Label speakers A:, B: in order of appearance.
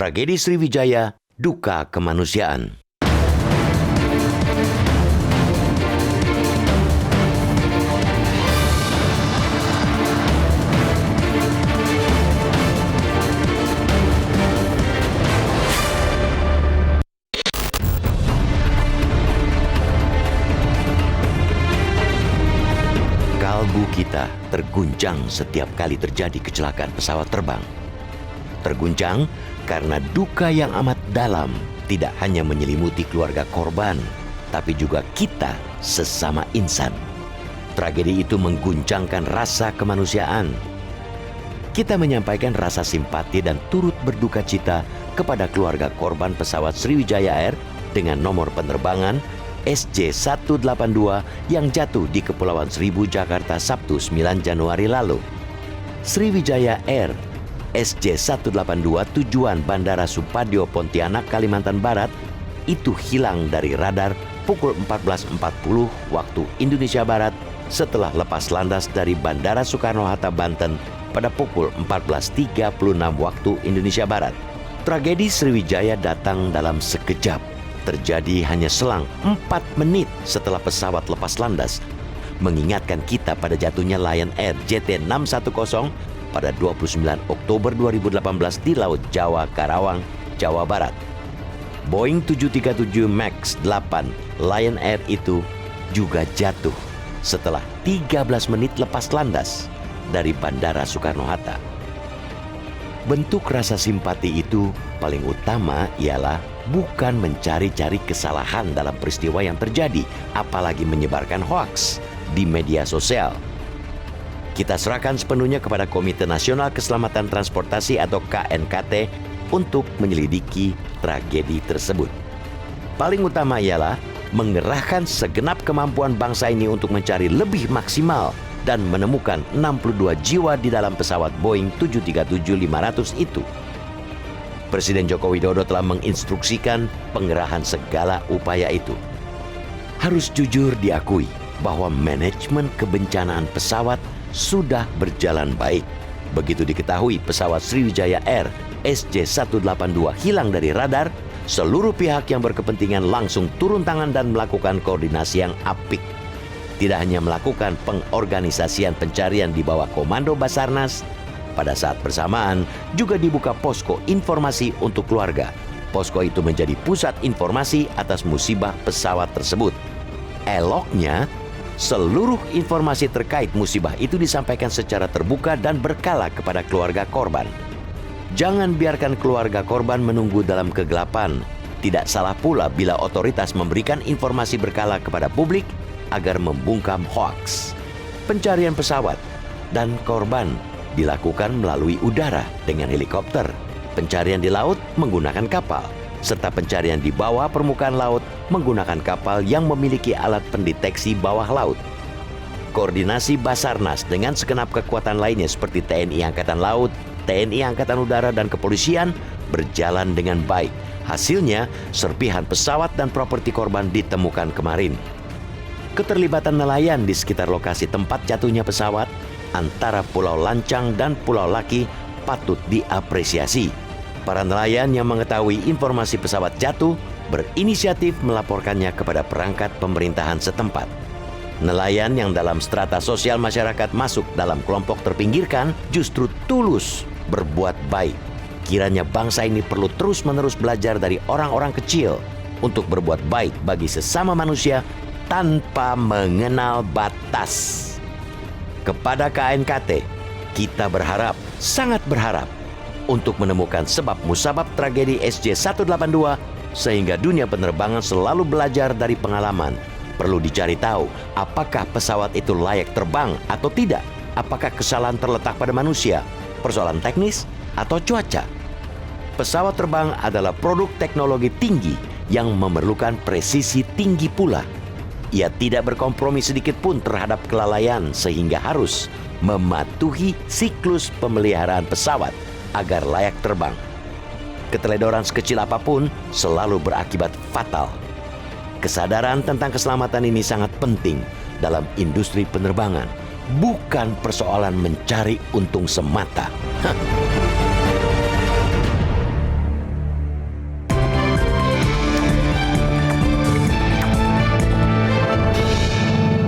A: Tragedi Sriwijaya, duka kemanusiaan. Kalbu kita terguncang setiap kali terjadi kecelakaan pesawat terbang. Terguncang karena duka yang amat dalam tidak hanya menyelimuti keluarga korban, tapi juga kita sesama insan. Tragedi itu mengguncangkan rasa kemanusiaan. Kita menyampaikan rasa simpati dan turut berduka cita kepada keluarga korban pesawat Sriwijaya Air dengan nomor penerbangan SJ182 yang jatuh di Kepulauan Seribu, Jakarta, Sabtu 9 Januari lalu. Sriwijaya Air SJ182 tujuan Bandara Supadio, Pontianak, Kalimantan Barat itu hilang dari radar pukul 14.40 waktu Indonesia Barat setelah lepas landas dari Bandara Soekarno-Hatta, Banten pada pukul 14.36 waktu Indonesia Barat. Tragedi Sriwijaya datang dalam sekejap. Terjadi hanya selang 4 menit setelah pesawat lepas landas, mengingatkan kita pada jatuhnya Lion Air JT610 pada 29 Oktober 2018 di Laut Jawa, Karawang, Jawa Barat. Boeing 737 MAX 8 Lion Air itu juga jatuh setelah 13 menit lepas landas dari Bandara Soekarno-Hatta. Bentuk rasa simpati itu paling utama ialah bukan mencari-cari kesalahan dalam peristiwa yang terjadi, apalagi menyebarkan hoaks di media sosial. Kita serahkan sepenuhnya kepada Komite Nasional Keselamatan Transportasi atau KNKT untuk menyelidiki tragedi tersebut. Paling utama ialah mengerahkan segenap kemampuan bangsa ini untuk mencari lebih maksimal dan menemukan 62 jiwa di dalam pesawat Boeing 737-500 itu. Presiden Joko Widodo telah menginstruksikan pengerahan segala upaya itu. Harus jujur diakui bahwa manajemen kebencanaan pesawat sudah berjalan baik. Begitu diketahui pesawat Sriwijaya Air SJ182 hilang dari radar, seluruh pihak yang berkepentingan langsung turun tangan dan melakukan koordinasi yang apik. Tidak hanya melakukan pengorganisasian pencarian di bawah komando Basarnas, pada saat bersamaan juga dibuka posko informasi untuk keluarga. Posko itu menjadi pusat informasi atas musibah pesawat tersebut. Eloknya, seluruh informasi terkait musibah itu disampaikan secara terbuka dan berkala kepada keluarga korban. Jangan biarkan keluarga korban menunggu dalam kegelapan. Tidak salah pula bila otoritas memberikan informasi berkala kepada publik agar membungkam hoaks. Pencarian pesawat dan korban dilakukan melalui udara dengan helikopter, pencarian di laut menggunakan kapal, serta pencarian di bawah permukaan laut menggunakan kapal yang memiliki alat pendeteksi bawah laut. Koordinasi Basarnas dengan segenap kekuatan lainnya seperti TNI Angkatan Laut, TNI Angkatan Udara, dan Kepolisian berjalan dengan baik. Hasilnya, serpihan pesawat dan properti korban ditemukan kemarin. Keterlibatan nelayan di sekitar lokasi tempat jatuhnya pesawat antara Pulau Lancang dan Pulau Laki patut diapresiasi. Para nelayan yang mengetahui informasi pesawat jatuh berinisiatif melaporkannya kepada perangkat pemerintahan setempat. Nelayan yang dalam strata sosial masyarakat masuk dalam kelompok terpinggirkan justru tulus berbuat baik. Kiranya bangsa ini perlu terus-menerus belajar dari orang-orang kecil untuk berbuat baik bagi sesama manusia tanpa mengenal batas. Kepada KNKT, kita berharap, sangat berharap, untuk menemukan sebab musabab tragedi SJ182 sehingga dunia penerbangan selalu belajar dari pengalaman. Perlu dicari tahu apakah pesawat itu layak terbang atau tidak. Apakah kesalahan terletak pada manusia, persoalan teknis, atau cuaca. Pesawat terbang adalah produk teknologi tinggi yang memerlukan presisi tinggi pula. Ia tidak berkompromi sedikit pun terhadap kelalaian sehingga harus mematuhi siklus pemeliharaan pesawat agar layak terbang. Keteledoran sekecil apapun selalu berakibat fatal. Kesadaran tentang keselamatan ini sangat penting dalam industri penerbangan, bukan persoalan mencari untung semata.